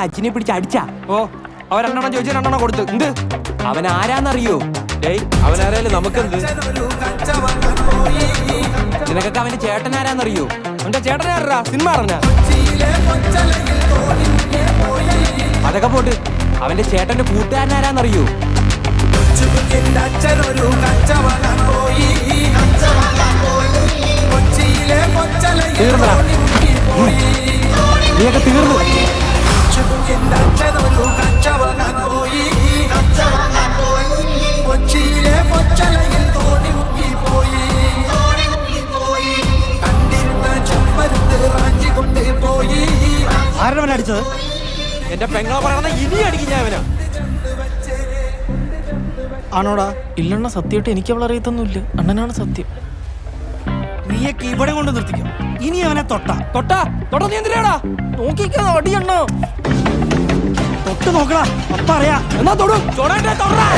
അച്ഛനെ പിടിച്ച് അടിച്ചാ. ഓ അവൻ 2 എണ്ണം ചോദിച്ചു 2 എണ്ണം കൊടുത്തു. എന്ത് അവൻ ആരാന്നറിയോ? അവനാരായാലും നമുക്കെന്ത്? നിനക്കൊക്കെ അവന്റെ ചേട്ടൻ ആരാന്നറിയോ? അവന്റെ ചേട്ടനാരാ? സിനിമ അറിഞ്ഞ? അതൊക്കെ പോട്ട് അവന്റെ ചേട്ടന്റെ കൂട്ടുകാരൻ ആരാന്നറിയോ? തീർന്നടാ, നീയൊക്കെ തീർന്നു. ആരവൻ അടിച്ചത്? എന്റെ പെങ്ങളെ പറയണ ഇനി അടിക്കും ഞാൻ അവനാ. ആണോടാ? ഇല്ലണ്ണ, സത്യമായിട്ട് എനിക്ക് അവളെ അറിയത്തൊന്നുമില്ല. അണ്ണനാണ് സത്യം. നീയൊക്കെ ഇവിടെ കൊണ്ട് നിർത്തിക്കോ. ഇനി അവനെ തൊട്ടാ നീ എന്തിനാടാ നോക്കിക്കാ അടിയണ്ണ. തൊട്ട് നോക്കടാ, അപ്പ അറിയാ. എന്നാ തൊടും ചൊടേണ്ട തൊടാ.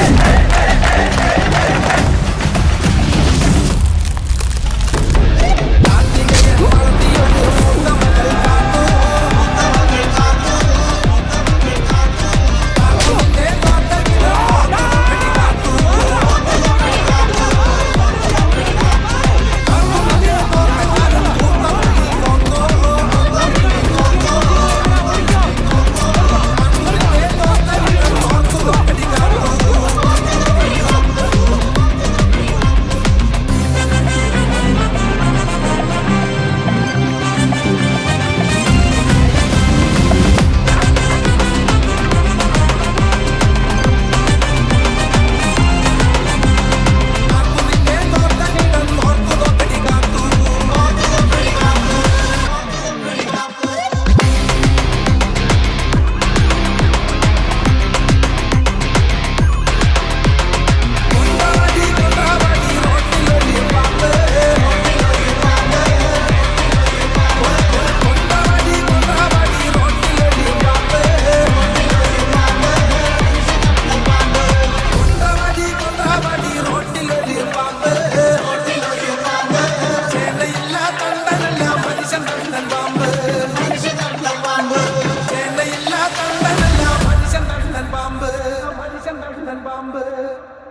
Bomber.